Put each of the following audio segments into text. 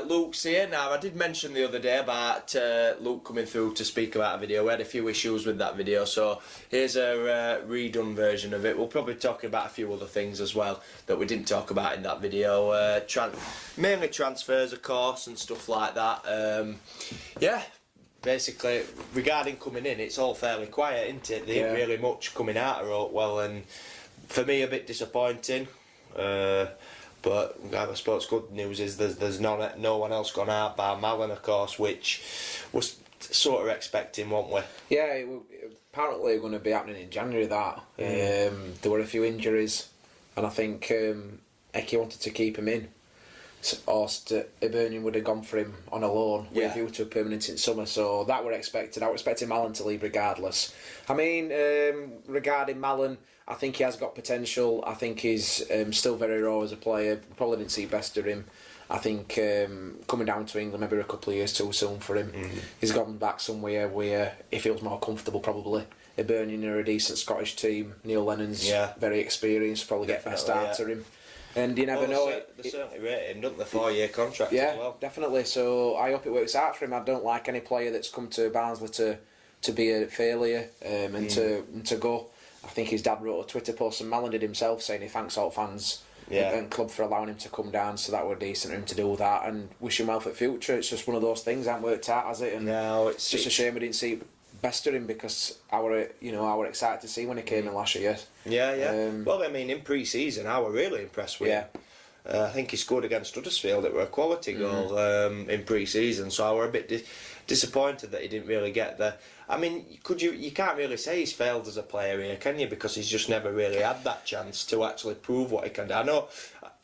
Luke's here now. I did mention the other day about Luke coming through to speak about a video. We had a few issues with that video, so here's a redone version of it. We'll probably talk about a few other things as well that we didn't talk about in that video. Mainly transfers, of course, and stuff like that. Yeah. Basically, regarding coming in, it's all fairly quiet, isn't it? There ain't really much coming out of Oakwell, and for me, a bit disappointing. But I suppose good news is there's no one else gone out bar Malin, of course, which was sort of expecting, weren't we? Yeah, apparently going to be happening in January. That there were a few injuries, and I think Eki wanted to keep him in. Or Hibernian would have gone for him on a loan with a view to a permanent in summer, so that were expected. I was expecting Malin to leave regardless. I mean, regarding Malin, I think he has got potential. I think he's still very raw as a player. Probably didn't see best of him. I think coming down to England maybe a couple of years too soon for him. He's gone back somewhere where he feels more comfortable probably. Hibernian are a decent Scottish team. Neil Lennon's very experienced, probably get best out of him. And you never know. They certainly rate him, don't they? 4-year contract as well. Yeah, definitely. So I hope it works out for him. I don't like any player that's come to Barnsley to be a failure and to go. I think his dad wrote a Twitter post, and Malin did himself, saying he thanks all fans and club for allowing him to come down. So that were decent of him to do that, and wish him well for the future. It's just one of those things that hasn't worked out, has it? And no, it's just a shame we didn't see best of him, because I were excited to see when he came in last year. Well, I mean, in pre-season, I were really impressed with him. I think he scored against Huddersfield. It were a quality goal in pre-season, so I were a bit disappointed that he didn't really get there. I mean, you can't really say he's failed as a player here, can you? Because he's just never really had that chance to actually prove what he can do. I know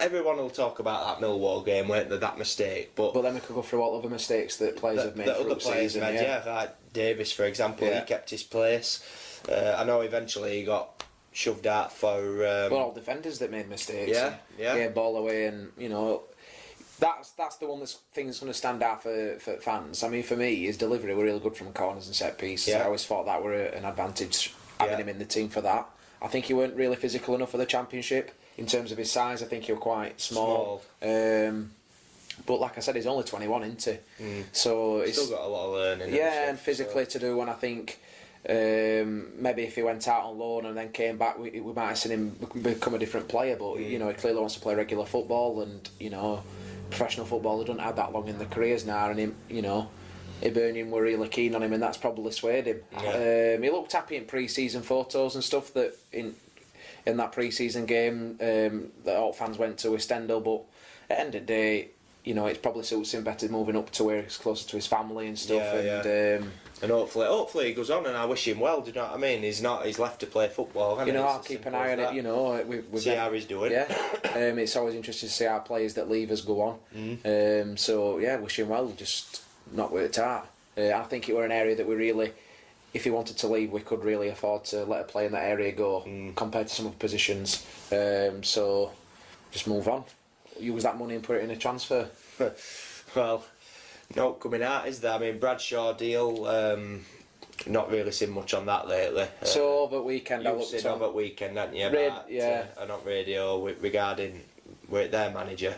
everyone will talk about that Millwall game, weren't there, that mistake, but then we could go through all other mistakes that players have made throughout the season. Like Davis, for example, he kept his place. I know eventually he got shoved out for all defenders that made mistakes. Ball away, and that's the one that's going to stand out for fans. I mean, for me, his delivery were really good from corners and set pieces. I always thought that were an advantage having him in the team for that. I think he weren't really physical enough for the Championship in terms of his size. I think he was quite small. But like I said, he's only 21, isn't he? So he's still got a lot of learning. And physically to do. And I think maybe if he went out on loan and then came back, we might have seen him become a different player. But he clearly wants to play regular football, and professional football. They don't have that long in their careers now, and Hibernian were really keen on him, and that's probably swayed him. He looked happy in pre-season photos and stuff that in that pre-season game that all fans went to with Stendhal, but at the end of the day, it probably suits him better moving up to where he's closer to his family and stuff. And hopefully he goes on, and I wish him well. Do you know what I mean? He's left to play football. I'll keep an eye on it. See how he's doing. It's always interesting to see how players that leave us go on. Wish him well. Just not worked out. I think it were an area that we really, if he wanted to leave, we could really afford to let a player in that area go compared to some other positions. So just move on. Use that money and put it in a transfer. Well, not coming out, is there? I mean, Bradshaw deal, not really seen much on that lately. So over weekend, you've seen over weekend, haven't you? On radio regarding their manager.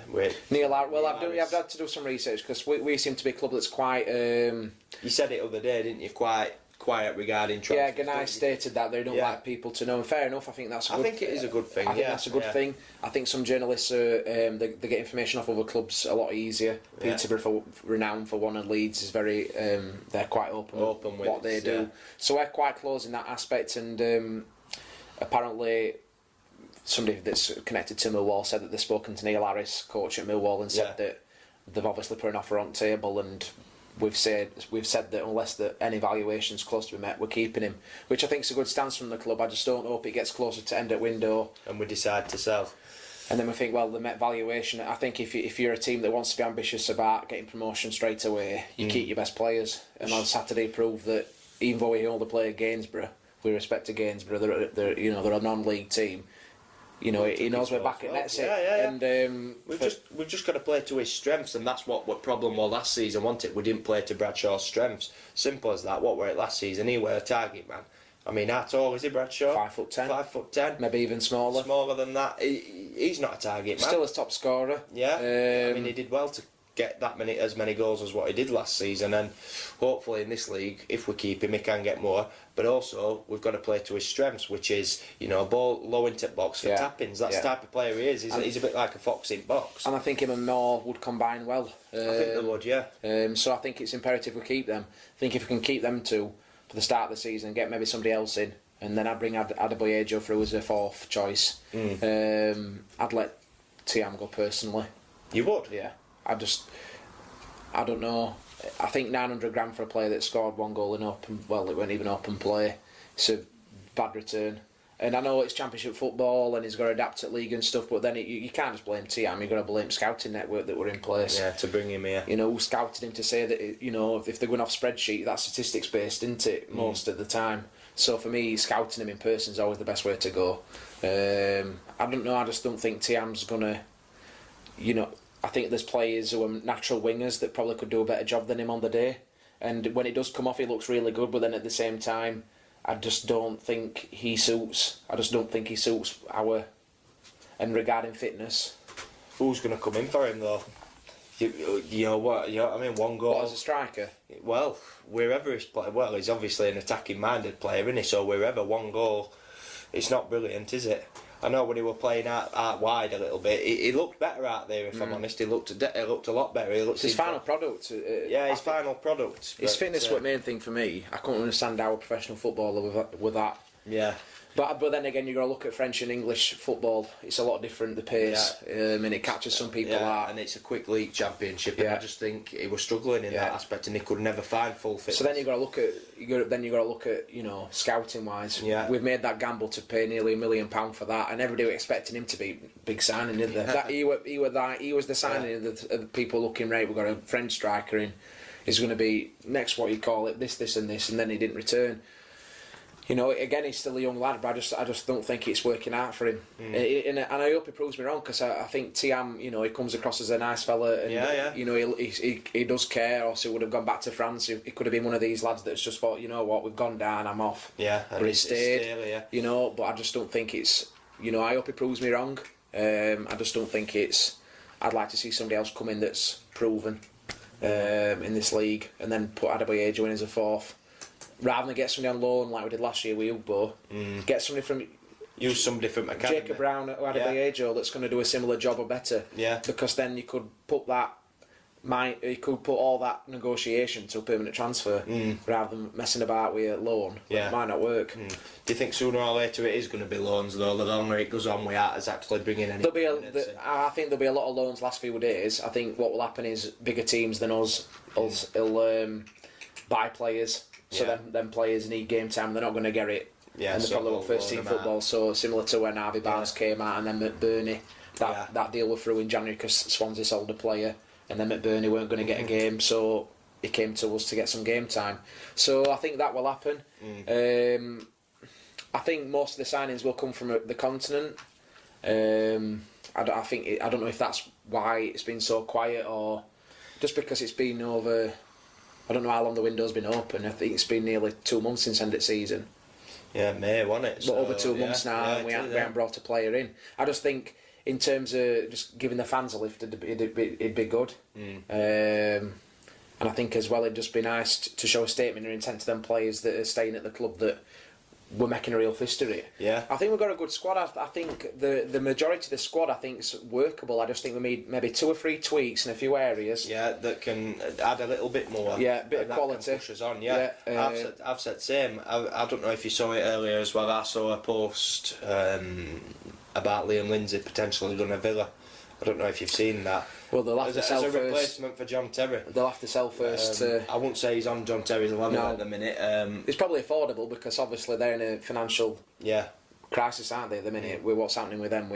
Neil Harris. Well, I've had to do some research, because we seem to be a club that's quite. You said it the other day, didn't you? Quite quiet regarding transfers. Ganai stated that they don't like people to know, and fair enough. I think that's. I think it is a good thing. I think that's a good thing. I think some journalists they get information off other clubs a lot easier. Peterborough, renowned for one, and Leeds is very. They're quite open with what they do. So we're quite close in that aspect, and apparently somebody that's connected to Millwall said that they've spoken to Neil Harris, coach at Millwall, and said that they've obviously put an offer on the table, and we've said that unless any valuation's close to be met, we're keeping him, which I think is a good stance from the club. I just don't hope it gets closer to end at window and we decide to sell, and then we think, well, the met valuation. I think if you're a team that wants to be ambitious about getting promotion straight away, you keep your best players, and on Saturday proved that even though we only play Gainsborough, we respect to Gainsborough, they're a non-league team. He knows we're back at net. And we've just got to play to his strengths, and that's what problem was last season, wasn't it? We didn't play to Bradshaw's strengths. Simple as that. What were it last season? He were a target man. I mean, how tall is he, Bradshaw? 5'10". 5'10". Maybe even smaller. Smaller than that. He's not a target man. Still a top scorer. I mean, he did well to get as many goals as what he did last season, and hopefully in this league, if we keep him, he can get more. But also, we've got to play to his strengths, which is, you know, ball low into box for tappings. That's the type of player he is. He's a bit like a fox in box. And I think him and Moore would combine well. I think they would, yeah. So I think it's imperative we keep them. I think if we can keep them two for the start of the season, get maybe somebody else in, and then I'd bring Adebayo through as a fourth choice. I'd let Tiam go personally. You would? Yeah. I don't know. I think 900 grand for a player that scored one goal in open, well, it wasn't even open play. It's a bad return. And I know it's Championship football and he's got to adapt to league and stuff, but then you can't just blame Tiam, you've got to blame scouting network that were in place. Yeah, to bring him here. You know, who scouted him to say that, you know, if they're going off spreadsheet, that's statistics based, isn't it, most of the time. So for me, scouting him in person is always the best way to go. I don't know, I just don't think Tiam's going to, you know, I think there's players who are natural wingers that probably could do a better job than him on the day. And when it does come off, he looks really good, but then at the same time, I just don't think he suits. I just don't think he suits our. And regarding fitness, who's going to come in for him though? You know what? You know what I mean? One goal. What, as a striker? Well, wherever he's played, well, he's obviously an attacking-minded player, isn't he? So wherever, one goal, it's not brilliant, is it? I know when he were playing out wide a little bit, he looked better out there. If I'm honest, he looked a lot better. His final product. His final product. His fitness was the main thing for me. I couldn't understand how a professional footballer with that. Yeah. But then again, you've got to look at French and English football. It's a lot different, the pace, and it catches some people out. And it's a quick league championship, and I just think he was struggling in that aspect, and he could never find full fitness. So then you've got to look at you know, scouting wise. Yeah. We've made that gamble to pay nearly £1 million for that, and everybody was expecting him to be big signing, didn't they? That he was the signing of the people looking right. We've got a French striker in. He's going to be next, what you call it, this, and then he didn't return. You know, again, he's still a young lad, but I just don't think it's working out for him. And I hope he proves me wrong, because I think Tiam, you know, he comes across as a nice fella, and you know, he does care. Or he would have gone back to France. He could have been one of these lads that's just thought, you know what, we've gone down, I'm off. Yeah, but he stayed. You know, but I just don't think it's. You know, I hope he proves me wrong. I just don't think it's. I'd like to see somebody else come in that's proven in this league, and then put Adebayo in as a fourth. Rather than get somebody on loan like we did last year with Ugbo, get somebody from... Use somebody from academy. Jacob Brown or Adebayo that's going to do a similar job or better. Yeah. Because then you could put all that negotiation to a permanent transfer rather than messing about with a loan. Yeah. It might not work. Do you think sooner or later it is going to be loans though? The longer it goes on without us actually bringing any... I think there'll be a lot of loans last few days. I think what will happen is bigger teams than us will buy players. So then players need game time. They're not going to get it. Yeah, and they probably want first team football. So similar to when Harvey Barnes came out, and then McBurney. That deal was through in January because Swansea sold a player, and then McBurney weren't going to get a game, so he came to us to get some game time. So I think that will happen. I think most of the signings will come from the continent. I don't know if that's why it's been so quiet, or just because it's been over. I don't know how long the window's been open. I think it's been nearly 2 months since end of season. Yeah, May, wasn't it? But So, over 2 months now, and we haven't brought a player in. I just think, in terms of just giving the fans a lift, it'd be good. And I think as well, it'd just be nice to show a statement of intent to them players that are staying at the club that we're making a real fist of it. Yeah. I think we've got a good squad. I think the majority of the squad, I think, is workable. I just think we need maybe 2 or 3 tweaks in a few areas. Yeah, that can add a little bit more. Yeah, a bit of quality. Push us on. Yeah. I've said same. I don't know if you saw it earlier as well. I saw a post about Liam Lindsay potentially going to Villa. I don't know if you've seen that. Well, they'll have to sell as a first. replacement for John Terry. They'll have to sell first. I wouldn't say he's on John Terry's level at the minute. It's probably affordable because obviously they're in a financial crisis, aren't they, at the minute, with what's happening with them.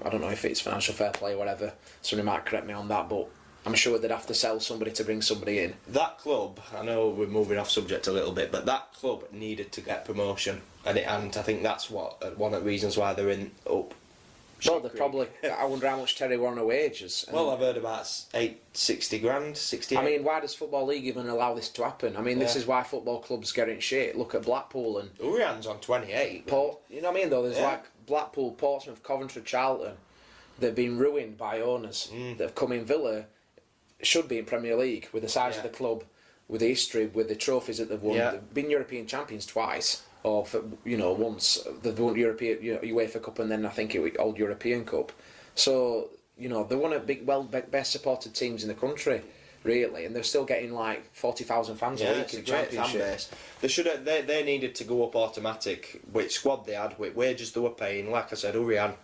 I don't know if it's financial fair play or whatever. Somebody might correct me on that, but I'm sure they'd have to sell somebody to bring somebody in. That club, I know we're moving off subject a little bit, but that club needed to get promotion, and I think that's one of the reasons why they're in up. Well, they're probably. I wonder how much Terry were on a wages. Well, I've heard about 60 grand, 68. I mean, why does Football League even allow this to happen? I mean, this is why football clubs get in shit. Look at Blackpool and Urian's on 28. You know what I mean? Though there's like Blackpool, Portsmouth, Coventry, Charlton. They've been ruined by owners that have come in. Villa should be in Premier League with the size of the club, with the history, with the trophies that they've won. They've been European champions twice, or for, once they've won European UEFA Cup, and then I think it was Old European Cup. So they're one of the best supported teams in the country, really, and they're still getting like 40,000 fans a week in the Championship. They should have, they needed to go up automatic. Which squad they had, with wages they were paying. Like I said, Urian,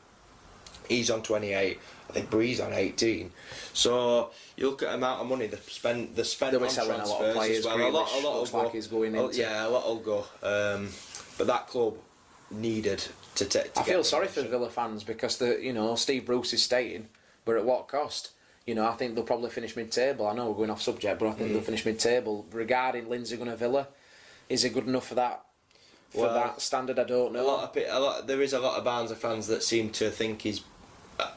he's on 28. I think Bree's on 18. So you look at the amount of money they spend They'll be on selling transfers a lot of players. as well. A lot looks will like go. he's going into. Yeah, a lot will go. But that club needed to take. I feel sorry for Villa fans because Steve Bruce is staying, but at what cost? I think they'll probably finish mid-table. I know we're going off subject, but I think they'll finish mid-table. Regarding Lindsay going to Villa, is it good enough for that? For that standard, I don't know. There is a lot of Barnsley fans that seem to think he's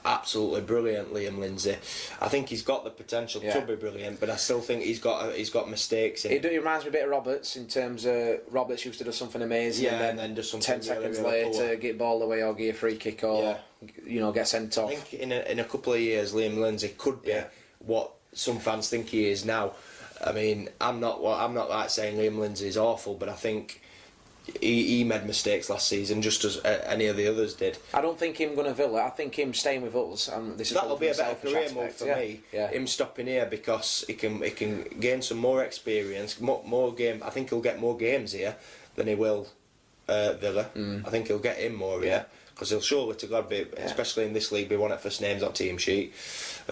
absolutely brilliant, Liam Lindsay. I think he's got the potential to be brilliant, but I still think he's got mistakes in. It reminds me a bit of Roberts in terms of Roberts used to do something amazing, and then does something 10 seconds later get ball away or get a free kick or get sent off. I think in a couple of years Liam Lindsay could be what some fans think he is now. I mean, I'm not like saying Liam Lindsay is awful, but I think he made mistakes last season, just as any of the others did. I don't think him going to Villa. I think him staying with us. And that'll be a better career move for me. Yeah. Him stopping here because he can gain some more experience, more game. I think he'll get more games here than he will Villa. I think he'll get in more here because he'll surely to God be, especially in this league, be one of the first names on team sheet.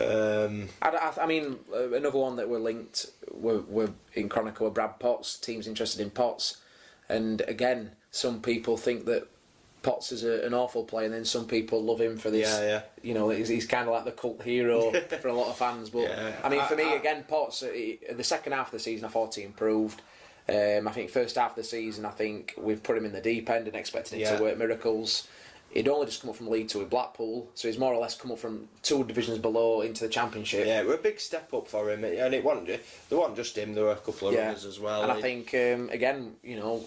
I mean, another one that we're linked. We're in Chronicle with Brad Potts. Teams interested in Potts. And again, some people think that Potts is an awful player, and then some people love him for this. He's kind of like the cult hero for a lot of fans. But I mean, for me, again, Potts, the second half of the season, I thought he improved. I think first half of the season, I think we've put him in the deep end and expected him to work miracles. He'd only just come up from League Two with Blackpool, so he's more or less come up from 2 divisions below into the Championship. Yeah, it was a big step up for him, and there wasn't just him, there were a couple of others as well. And I think, again,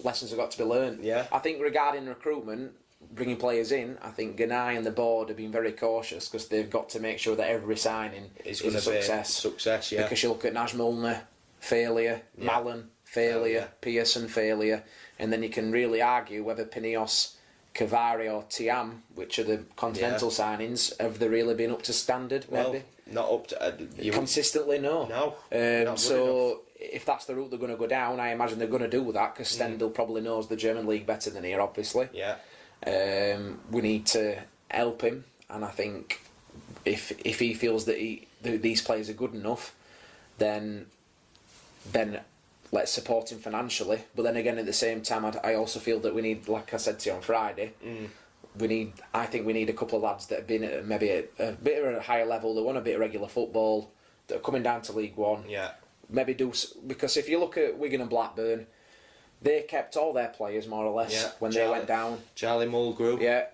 lessons have got to be learned. Yeah. I think regarding recruitment, bringing players in, I think Ganai and the board have been very cautious because they've got to make sure that every signing is a success. Because you look at Naj Milner, failure, Mallon, failure, Pearson, failure, and then you can really argue whether Pineos, Cavari or Tiam, which are the continental signings, have they really been up to standard? Maybe not up to consistently. No. So if that's the route they're going to go down, I imagine they're going to do that because Stendhal probably knows the German league better than here. Obviously, we need to help him, and I think if he feels that these players are good enough, then let's support him financially. But then again, at the same time, I also feel that we need, like I said to you on Friday, I think we need a couple of lads that have been at maybe a bit of a higher level, that want a bit of regular football, that are coming down to League One. Yeah. Maybe because if you look at Wigan and Blackburn, they kept all their players more or less when they went down. Charlie Mulgrew. Yeah.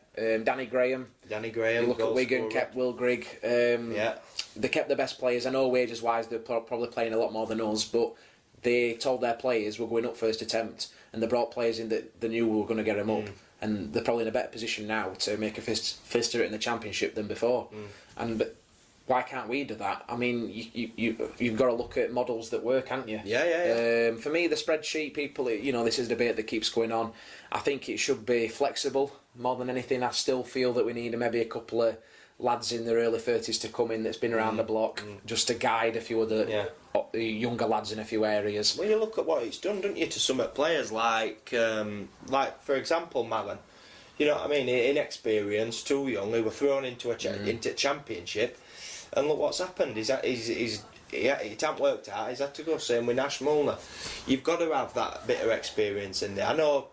Danny Graham. You look at Wigan, kept Will Grigg. They kept the best players. I know wages wise they're probably playing a lot more than us, but they told their players we're going up first attempt, and they brought players in that they knew we were going to get them up, and they're probably in a better position now to make a fist to it in the Championship than before. But why can't we do that? I mean, you've got to look at models that work, haven't you? Yeah. For me, the spreadsheet people, this is a debate that keeps going on. I think it should be flexible more than anything. I still feel that we need maybe a couple of lads in their early 30s to come in that's been around the block just to guide a few of the younger lads in a few areas. Well, you look at what it's done, don't you, to some players like for example, Mallon. You know what I mean? Inexperienced, too young. They were thrown into into Championship, and look what's happened. It hasn't worked out. He's had to go. Same with Nash Milner. You've got to have that bit of experience in there. I know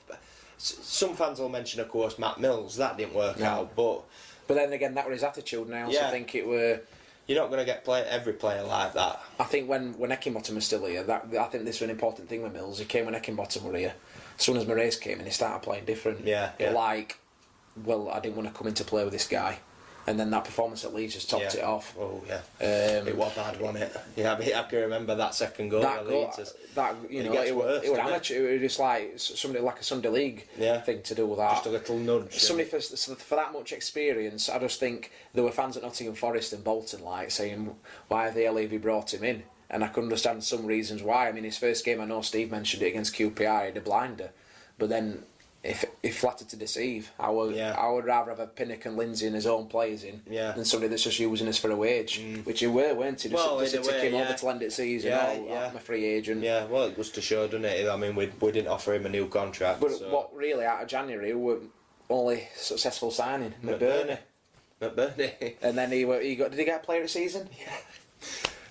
some fans will mention, of course, Matt Mills. That didn't work out, but then again, that was his attitude. And I also think it were. You're not going to get every player like that. I think when Eckingbottom was still here, I think this was an important thing with Mills. He came when Eckingbottom were here. As soon as Moraes came in, he started playing different. Yeah. Like, well, I didn't want to come in to play with this guy. and then that performance at Leeds just topped it off. Oh yeah, it was bad, wasn't it? Yeah, I can remember that second goal. That goal, it was amateur. It was just like somebody like a Sunday League thing to do with that. Just a little nudge. Somebody for that much experience, I just think there were fans at Nottingham Forest and Bolton like saying, "Why have the LAV brought him in?" And I can understand some reasons why. I mean, his first game, I know Steve mentioned it against QPR, he had a blinder, but then. If flattered to deceive, I would rather have a Pinnock and Lindsay and his own players in than somebody that's just using us for a wage, which you were, weren't he? Just to tick him over to lend it season. I'm a free agent. Yeah, well, it goes to show, doesn't it? I mean, we didn't offer him a new contract. But what really out of January were only successful signing McBurney. And then did he get a player of the season? Yeah.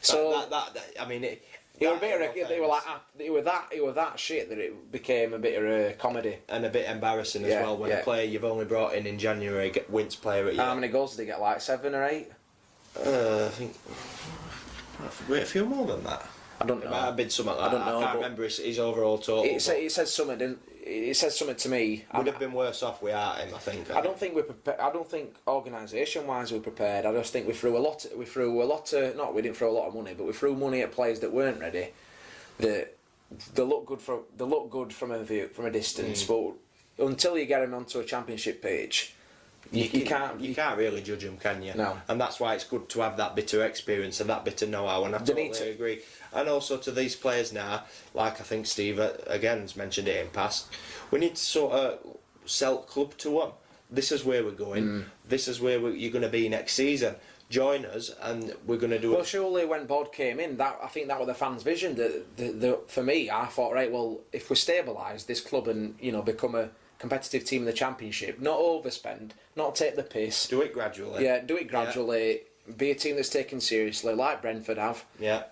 So I mean. He was that shit that it became a bit of a comedy and a bit embarrassing as well when a player you've only brought in January wins player at How many goals did he get? Like 7 or 8? I think a few more than that. I don't know. It might have been something like that. I can't remember his overall total. It says something. It says something to me. Would have been worse off without him, I think. I don't think we're prepared. I don't think organisation-wise we're prepared. I just think we threw a lot. We didn't throw a lot of money, but we threw money at players that weren't ready. They look good from a distance, but until you get them onto a championship pitch, you can't really judge them, can you? No. And that's why it's good to have that bit of experience and that bit of know-how. And I totally agree. And also to these players now, like I think Steve again has mentioned it in past, we need to sort of sell club to them. This is where we're going. This is where you're going to be next season. Join us, and we're going to do. Well, surely when Bod came in, I think that was the fans' vision. For me, I thought, right, well, if we stabilise this club and become a competitive team in the Championship, not overspend, not take the piss. Do it gradually. Yeah, do it gradually. Yeah. Be a team that's taken seriously, like Brentford have. Yeah.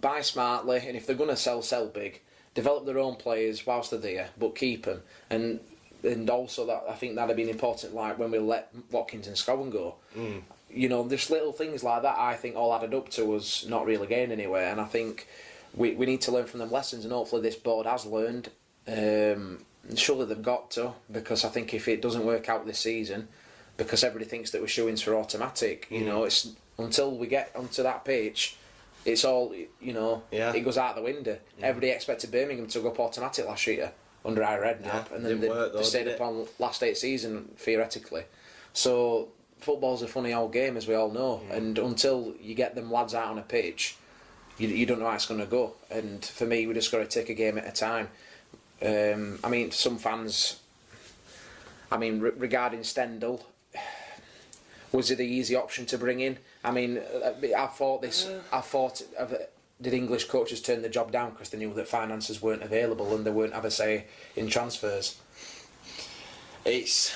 Buy smartly, and if they're going to sell big. Develop their own players whilst they're there, but keep them. And also that I think that'd have been important, like when we let Watkins and Scowen go. There's little things like that I think all added up to us not really getting anywhere, and I think we need to learn from them lessons, and hopefully this board has learned. Surely they've got to, because I think if it doesn't work out this season, because everybody thinks that we're shooings for automatic, it's until we get onto that pitch, it's all it goes out the window. Everybody expected Birmingham to go up automatic last year under our Redknapp, and then they stayed up on last 8 season theoretically. So football's a funny old game, as we all know, and until you get them lads out on a pitch, you don't know how it's going to go. And for me, we just got to take a game at a time. Some fans. Regarding Stendhal, was it the easy option to bring in? Did English coaches turn the job down because they knew that finances weren't available and they weren't have a say in transfers? It's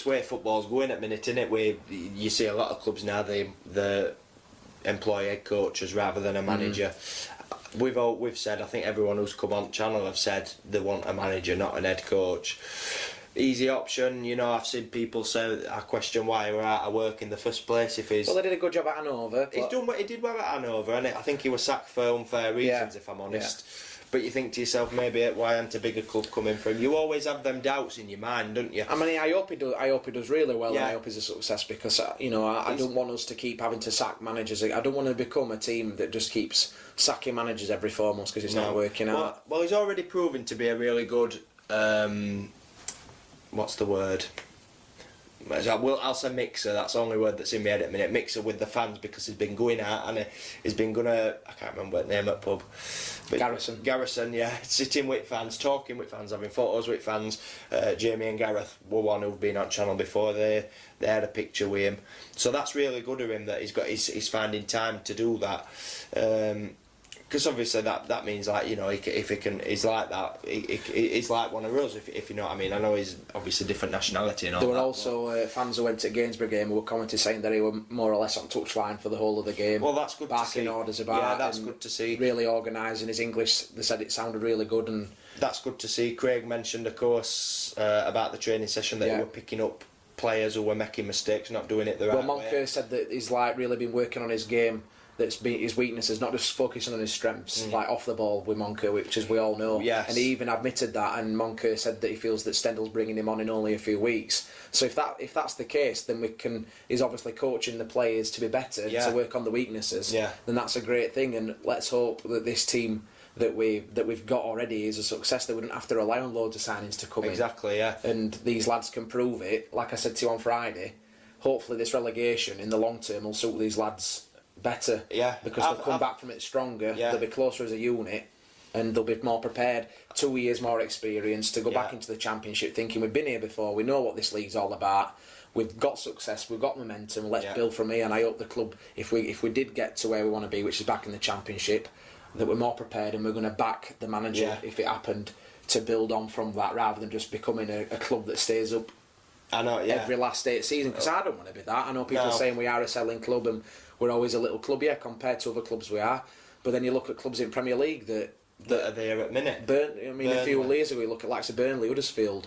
where football's going at the minute, isn't it? Where you see a lot of clubs now, they employ head coaches rather than a manager. We've said, I think everyone who's come on channel have said they want a manager, not an head coach. Easy option, I've seen people say, I question why we're out of work in the first place if he's... Well, they did a good job at Hanover. He's done what he did well at Hanover, and I think he was sacked for unfair reasons, if I'm honest. Yeah. But you think to yourself, maybe why aren't a bigger club coming for him? You always have them doubts in your mind, don't you? I hope he does really well, and I hope he's a success, because I don't want us to keep having to sack managers. I don't want to become a team that just keeps sacking managers every 4 months because it's not working out. Well, he's already proven to be a really good... what's the word? I'll say mixer. That's the only word that's in my head at the minute. Mixer with the fans, because he's been going out and he's been I can't remember what name at pub. But Garrison, yeah. Sitting with fans, talking with fans, having photos with fans. Jamie and Gareth were one who've been on channel before. They had a picture with him. So that's really good of him that he's finding time to do that. Because obviously that means, like, if he can, he's like that. He's like one of us, if you know what I mean. I know he's obviously different nationality and all that. There were also fans who went to Gainsborough game who were commenting saying that he were more or less on touchline for the whole of the game. Well, that's good to see. Barking orders about. Yeah, that's good to see. Really organising his English. They said it sounded really good, and that's good to see. Craig mentioned, of course, about the training session that he were picking up players who were making mistakes, not doing it the right way. Well, Moncur said that he's really been working on his game that's been his weaknesses, not just focusing on his strengths, like off the ball with Monker, which as we all know. Yes. And he even admitted that, and Monker said that he feels that Stendhal's bringing him on in only a few weeks. So if that's the case, then he's obviously coaching the players to be better, to work on the weaknesses. Yeah. Then that's a great thing, and let's hope that this team that we've got already is a success, that we don't have to rely on loads of signings to come in. Exactly, yeah. And these lads can prove it. Like I said to you on Friday, hopefully this relegation in the long term will suit these lads better. Yeah. Because they'll come back from it stronger, they'll be closer as a unit, and they'll be more prepared, 2 years more experience to go back into the Championship thinking we've been here before, we know what this league's all about, we've got success, we've got momentum, let's build from here. And I hope the club, if we did get to where we want to be, which is back in the Championship, that we're more prepared and we're going to back the manager if it happened, to build on from that, rather than just becoming a club that stays up every last day of the season. Because I don't want to be that. I know people are saying we are a selling club and we're always a little club, compared to other clubs we are. But then you look at clubs in Premier League that are there at minute. A few years ago you look at likes of Burnley, Huddersfield,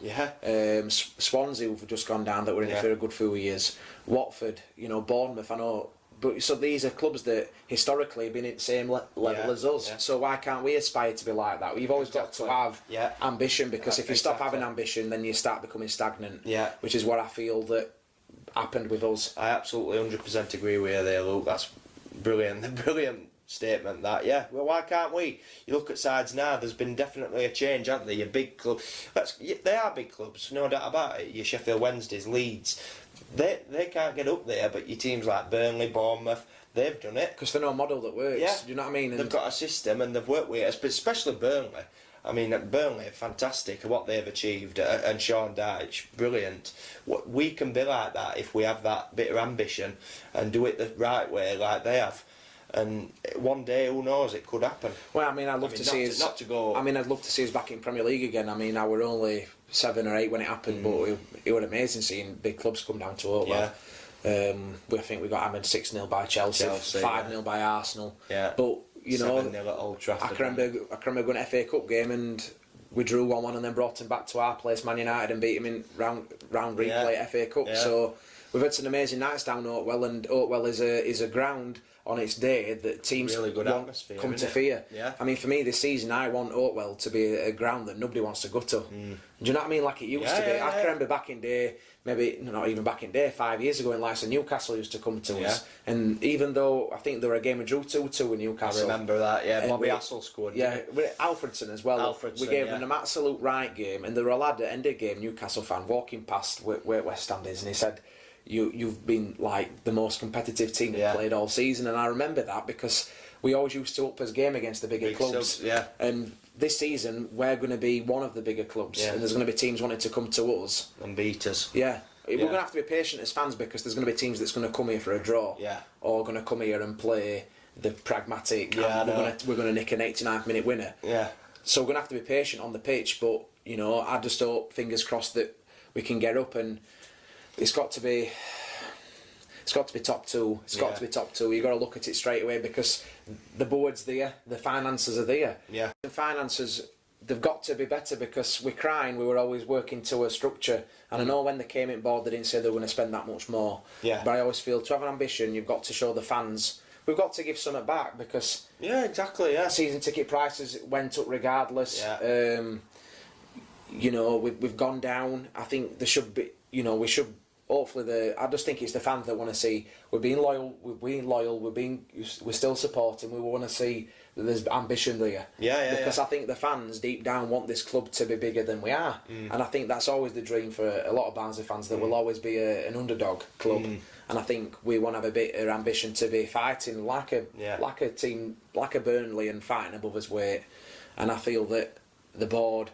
Swansea, who've just gone down, that were in it for a good few years, Watford, Bournemouth, I know. But so these are clubs that historically have been at the same level as us. So why can't we aspire to be like that? You've always got to have ambition, because if you stop having ambition, then you start becoming stagnant. Which is what I feel that happened with us. I absolutely 100% agree with you there, Luke. That's brilliant. The brilliant statement that. Well, why can't we? You look at sides now, there's been definitely a change, haven't there? Your big club, they are big clubs, no doubt about it. Your Sheffield Wednesdays, Leeds, they can't get up there, but your teams like Burnley, Bournemouth, they've done it. Because they know a model that works, do you know what I mean? They've got a system and they've worked with it, but especially Burnley. I mean, Burnley are fantastic at what they've achieved, and Sean Dyche, brilliant. We can be like that if we have that bit of ambition and do it the right way, like they have. And one day, who knows, it could happen. Well, I mean, I'd love to see us. I mean, I'd love to see us back in Premier League again. I mean, I were only 7 or 8 when it happened, but it was amazing seeing big clubs come down to Oakwell. I think we got hammered 6-0 by Chelsea 5-0 by Arsenal. But 7-0 at Old Trafford. I can remember going to FA Cup game and we drew 1-1 and then brought them back to our place, Man United, and beat them in round replay at FA Cup. So we've had some amazing nights down Oakwell, and Oakwell is a ground on its day that teams really good atmosphere, come to fear. I mean, for me this season, I want Oakwell to be a ground that nobody wants to go to. Do you know what I mean? Like it used to be. I can remember back in day, maybe not even back in day, 5 years ago, in like Newcastle used to come to us. And even though I think there were a game of drew 2-2 with Newcastle. I remember that, Bobby Hassel scored. With Alfredson as well. We gave them an absolute right game, and there were a lad at the end of the game, Newcastle fan, walking past where West Ham is, and he said, You've been like the most competitive team that played all season, and I remember that because we always used to up us game against the bigger clubs. And this season we're going to be one of the bigger clubs, and there's going to be teams wanting to come to us and beat us. We're going to have to be patient as fans, because there's going to be teams that's going to come here for a draw, or going to come here and play the pragmatic. We're going to nick an 89th minute winner. So we're going to have to be patient on the pitch, but I just hope, fingers crossed, that we can get up, and It's got to be top two. It's got to be top two. You've got to look at it straight away, because the board's there, the finances are there. The finances, they've got to be better, because we're crying, we were always working to a structure. And I know when they came in board, they didn't say they were going to spend that much more. But I always feel, to have an ambition, you've got to show the fans. We've got to give something back, because season ticket prices went up regardless. We've gone down. I think there should be. We should. Hopefully, I just think it's the fans that want to see we're being loyal. We're still supporting. We want to see that there's ambition there. Because I think the fans deep down want this club to be bigger than we are, and I think that's always the dream for a lot of Barnsley fans, that we'll always be an underdog club. And I think we want to have a bit of ambition to be fighting like a team, like a Burnley, and fighting above us weight. And I feel that the board,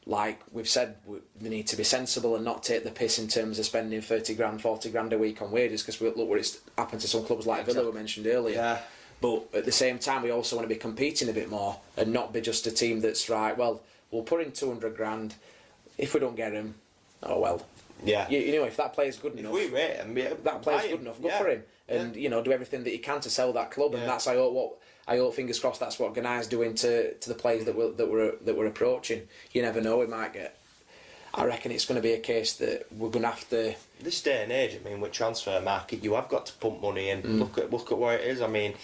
like we've said, they need to be sensible and not take the piss in terms of spending 30 grand, 40 grand a week on wages, because we look what it's happened to some clubs like Villa we mentioned earlier. But at the same time, we also want to be competing a bit more and not be just a team that's we'll put in 200 grand. If we don't get him, oh well. If that player's good enough, if we rate him, that player's good enough, go for him, and do everything that he can to sell that club. And that's I hope, fingers crossed, that's what Ganai's doing to the players that we're approaching. You never know, we might get. I reckon it's going to be a case that we're going to have to. This day and age, I mean, with transfer market, you have got to pump money in. Look at what it is. I mean,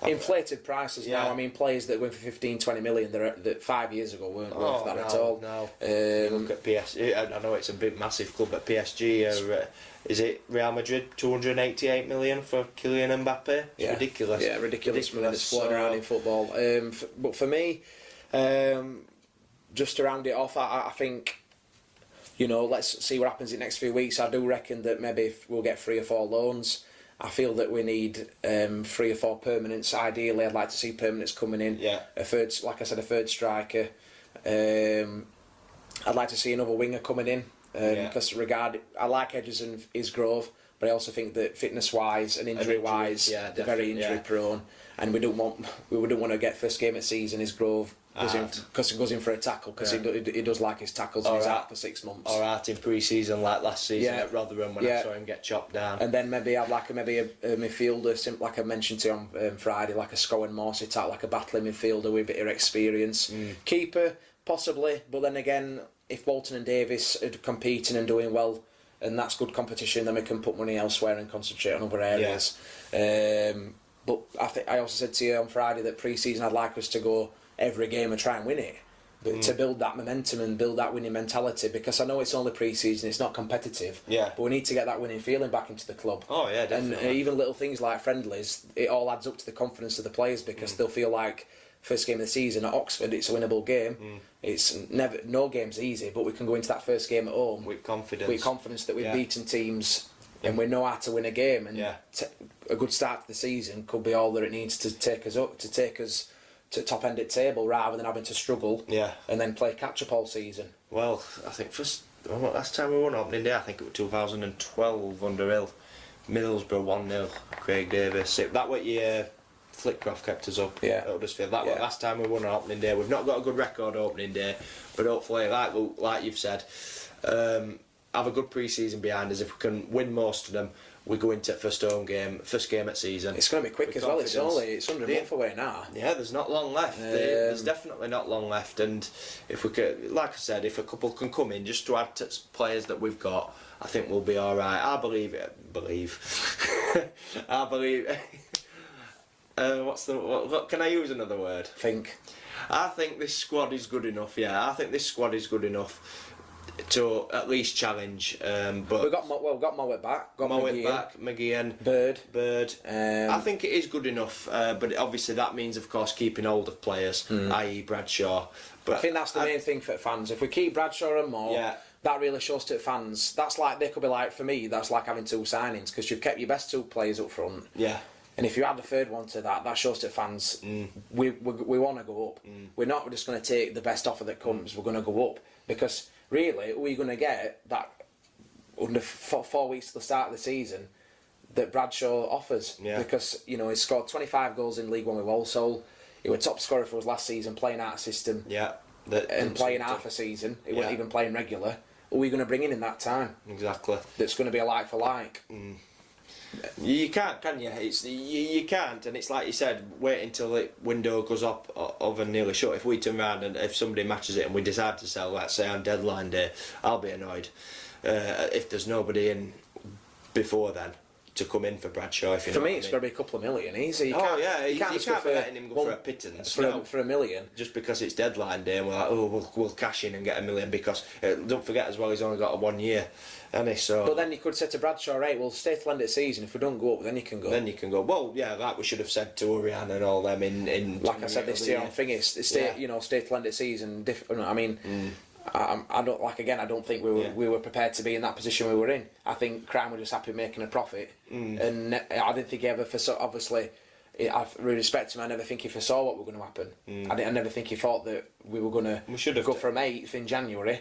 inflated prices now. I mean, players that went for 15, 20 million that 5 years ago weren't worth that at all. No. Look at PSG. I know it's a big, massive club, but PSG is it Real Madrid 288 million for Kylian Mbappe? It's ridiculous. Yeah, ridiculous money that's floating around in football. But for me, just to round it off, I think, let's see what happens in the next few weeks. I do reckon that maybe we'll get 3 or 4 loans. I feel that we need 3 or 4 permanents. Ideally, I'd like to see permanents coming in. Yeah. A third striker. I'd like to see another winger coming in. Because I like Edges and Isgrove, but I also think that fitness-wise and injury-wise, they're very injury-prone, and we wouldn't want to get first game of the season Isgrove because he goes in for a tackle because he does like his tackles and he's out for 6 months. Or out in pre-season like last season at Rotherham when I saw him get chopped down. And then maybe I'd like a midfielder, like I mentioned to you on Friday, like a Scowen Morsey type, like a battling midfielder with a bit of experience. Keeper, possibly, but then again, if Bolton and Davis are competing and doing well, and that's good competition, then we can put money elsewhere and concentrate on other areas. But I also said to you on Friday that pre-season I'd like us to go every game and try and win it, but to build that momentum and build that winning mentality, because I know it's only pre-season, it's not competitive, but we need to get that winning feeling back into the club. Oh yeah, definitely. And even little things like friendlies, it all adds up to the confidence of the players, because they'll feel like first game of the season at Oxford, it's a winnable game. No game's easy, but we can go into that first game at home with confidence that we've beaten teams and we know how to win a game. And a good start to the season could be all that it needs to take us to top end at table, rather than having to struggle and then play catch up all season. Well, I think last time we won opening day, I think it was 2012 under Hill, Middlesbrough 1-0, Craig Davis. That what year Flitcroft kept us up. At Huddersfield. That was last time we won on opening day. We've not got a good record opening day, but hopefully, like you've said, have a good pre-season behind us. If we can win most of them, we go into first game at season. It's going to be quick as well. It's under a month away now. Yeah, there's not long left. There's definitely not long left. And if we could, like I said, if a couple can come in just to add to players that we've got, I think we'll be all right. I believe. I believe. What can I use another word? I think this squad is good enough. Yeah, I think this squad is good enough to at least challenge. But we've got Mowat back. McGeehan, Bird. I think it is good enough, but obviously that means, of course, keeping hold of players, i.e. Bradshaw. But I think that's the main thing for fans. If we keep Bradshaw and Moore, that really shows to fans. They could be like, for me, that's like having 2 signings, because you've kept your best 2 players up front. Yeah. And if you add a third one to that shows to fans we want to go up. We're not just going to take the best offer that comes. We're going to go up, because really, who are you going to get that under 4 weeks to the start of the season that Bradshaw offers? Because he scored 25 goals in League One with Walsall. He was top scorer for us last season, playing out of system. And playing half a season. He wasn't even playing regular. Who are you going to bring in that time? Exactly. That's going to be a like for like. You can't, can you? You can't, and it's like you said, wait until the window goes up and nearly shut. If we turn around and if somebody matches it and we decide to sell, let's say on deadline day, I'll be annoyed if there's nobody in before then to come in for Bradshaw. For me, it's got to be a couple of million easy. You can't be letting him go for a pittance for $1 million just because it's deadline day and we're like, we'll cash in and get $1 million, because don't forget as well, he's only got a 1 year. But then you could say to Bradshaw, right, well, stay till end of the season. If we don't go up, then you can go. Well, yeah, like we should have said to Oriana and all them in like I said this year on thingy, stay till end of the season. I mean, I don't think we were prepared to be in that position we were in. I think Crime were just happy making a profit, and I didn't think he ever foresaw. Obviously, I really respect him. I never think he foresaw what was going to happen. I never think he thought that we were going to go from 8th in January,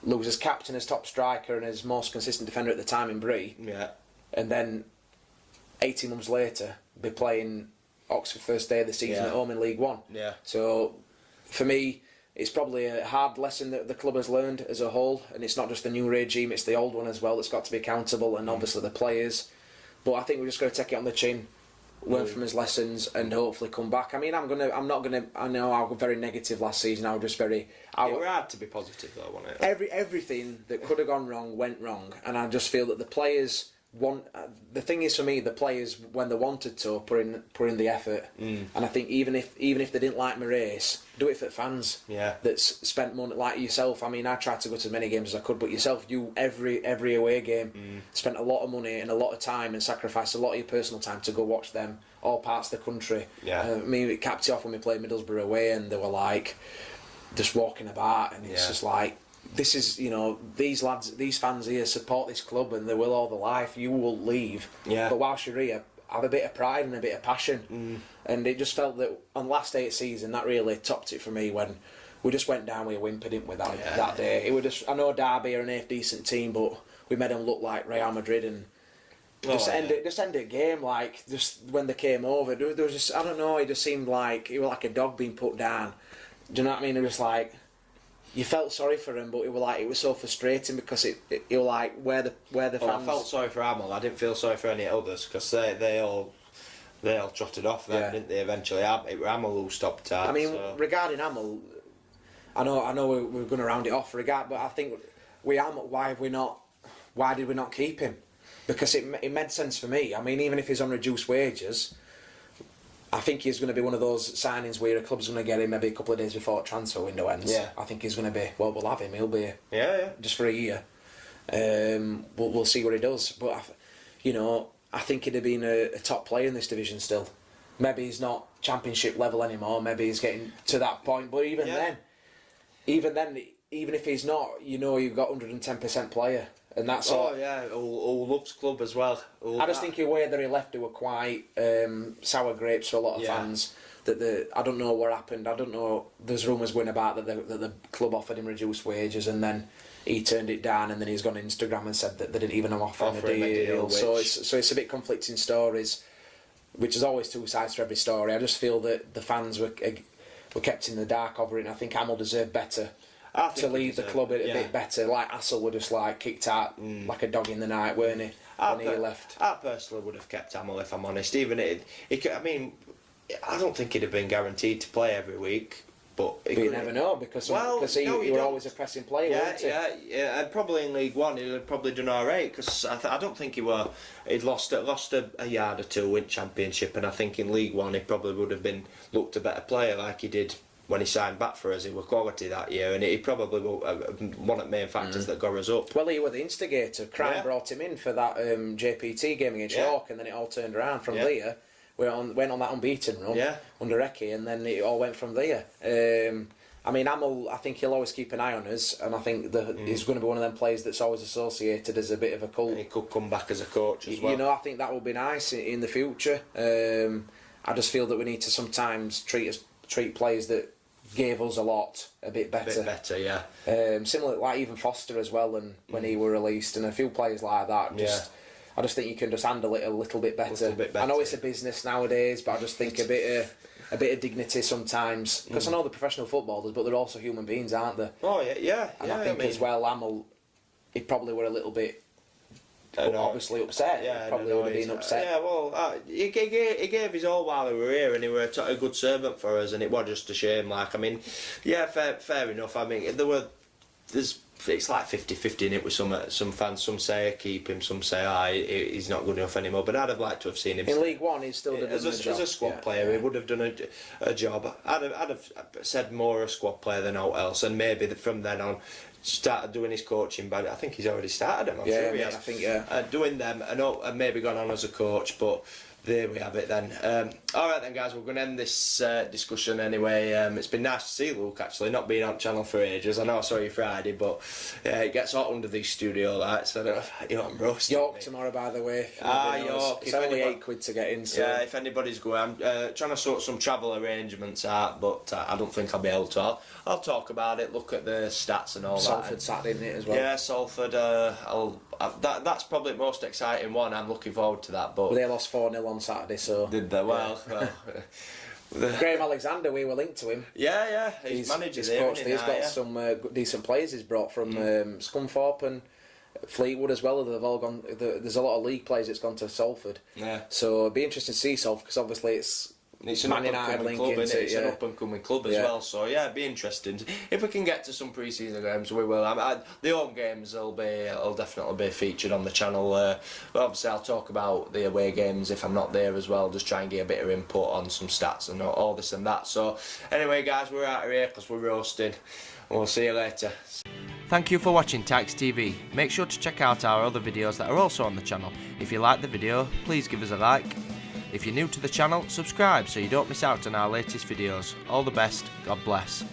lose as captain, as top striker, and as most consistent defender at the time in Bree. And then 18 months later, be playing Oxford first day of the season at home in League One. So, for me, it's probably a hard lesson that the club has learned as a whole, and it's not just the new regime, it's the old one as well that's got to be accountable, and obviously the players. But I think we're just going to take it on the chin, learn from his lessons, and hopefully come back. I mean, I know I was very negative last season. I was just very. It was hard to be positive though, wasn't it? Everything that could have gone wrong went wrong, and I just feel that the players want. The thing is for me, the players when they wanted to put in the effort, and I think even if they didn't like my race, do it for the fans. Yeah. That's spent money like yourself. I mean, I tried to go to as many games as I could, but yourself, you every away game spent a lot of money and a lot of time and sacrificed a lot of your personal time to go watch them all parts of the country. Yeah. I mean, it capped it off when we played Middlesbrough away, and they were like just walking about, and it's just like. This is, these lads, these fans here support this club and they will all their life. You will leave. Yeah. But whilst you're here, have a bit of pride and a bit of passion. And it just felt that on the last day of the season, that really topped it for me when we just went down with a whimper, didn't we, that day. It was just, I know Derby are an half decent team, but we made them look like Real Madrid and end the game, like, just when they came over. There was just, I don't know, it just seemed like, it was like a dog being put down. Do you know what I mean? It was like, you felt sorry for him, but it was so frustrating because it was like where the fans. I felt sorry for Amel. I didn't feel sorry for any others because they all trotted off then, didn't they? Eventually, it was Amel who stopped out. I mean, regarding Amel, I know we're going to round it off. But I think why did we not keep him? Because it made sense for me. I mean, even if he's on reduced wages. I think he's going to be one of those signings where a club's going to get him maybe a couple of days before transfer window ends. Yeah. I think he's going to be, well, we'll have him. He'll be just for a year. We'll see what he does. But, I think he'd have been a top player in this division still. Maybe he's not championship level anymore. Maybe he's getting to that point. But even then, even if he's not, you've got 110% player. And that's all. Oh yeah, who loves club as well. I just think the way that he left, it were quite sour grapes for a lot of fans. That I don't know what happened. I don't know. There's rumours going about that the club offered him reduced wages, and then he turned it down, and then he's gone on Instagram and said that they didn't even offer him a deal. So it's a bit conflicting stories, which is always two sides to every story. I just feel that the fans were kept in the dark over it, and I think Amel deserved better. To leave the club a bit better, like Hassel would just like kicked out like a dog in the night, weren't he? When he left. I personally would have kept Amel if I'm honest. Even I mean, I don't think he'd have been guaranteed to play every week, but you never know because he was always a pressing player, wasn't he? Yeah, and probably in League One he'd have probably done all right because I don't think he'd lost a yard or two in Championship, and I think in League One he probably would have looked a better player like he did. When he signed back for us, he was quality that year, and he probably was one of the main factors that got us up. Well, he was the instigator. Crime brought him in for that JPT game against York, and then it all turned around from there. Went on that unbeaten run under Eki, and then it all went from there. I mean, Amel, I think he'll always keep an eye on us, and I think that he's going to be one of them players that's always associated as a bit of a cult. He could come back as a coach as well. I think that would be nice in the future. I just feel that we need to sometimes treat players that gave us a lot a bit better. Similar, like even Foster as well, and when he were released, and a few players like that. I just think you can just handle it a little bit better. I know it's a business nowadays, but I just think a bit of dignity sometimes. Because I know they're professional footballers, but they're also human beings, aren't they? Oh yeah. And I think as well, Amel, he probably were a little bit. Obviously upset. Probably would have been upset. Yeah, well, he gave his all while he were here, and he were a good servant for us, and it was just a shame. Like, I mean, fair enough. I mean, it's like 50-50 in it with some fans. Some say keep him, some say he's not good enough anymore. But I'd have liked to have seen him in League One. He's still done as a squad player. He would have done a job. I'd have said more a squad player than out else, and maybe from then on. Started doing his coaching, but I think he's already started them. I'm sure he has. I think doing them and maybe gone on as a coach, but there we have it then. All right then, guys, we're going to end this discussion anyway. It's been nice to see Luke actually, not being on channel for ages. I know I saw you Friday, but it gets hot under these studio lights. So I don't know if I'm roasting. York tomorrow, by the way. York. It's only £8 to get in. So. Yeah, if anybody's going, I'm trying to sort some travel arrangements out, but I don't think I'll be able to. I'll talk about it, look at the stats and all Salford that. Saturday, isn't it, as well? Yeah, Salford. That's probably the most exciting one. I'm looking forward to that. But they lost 4-0 on Saturday, so. Did they? Well. Graham Alexander, we were linked to him. Yeah. He's manager there. He's got some decent players he's brought from Scunthorpe, and Fleetwood as well. They've all gone. There's a lot of league players that's gone to Salford. Yeah. So it'd be interesting to see Salford because obviously it's an Man United up-and-coming link club, into isn't it? It's it, an yeah. up-and-coming club as Yeah. well. So yeah, it'd be interesting. If we can get to some pre-season games, we will. The home games will definitely be featured on the channel. But obviously, I'll talk about the away games if I'm not there as well. Just try and get a bit of input on some stats and all this and that. So anyway, guys, we're out of here because we're roasting. We'll see you later. Thank you for watching Tykes TV. Make sure to check out our other videos that are also on the channel. If you like the video, please give us a like. If you're new to the channel, subscribe so you don't miss out on our latest videos. All the best, God bless.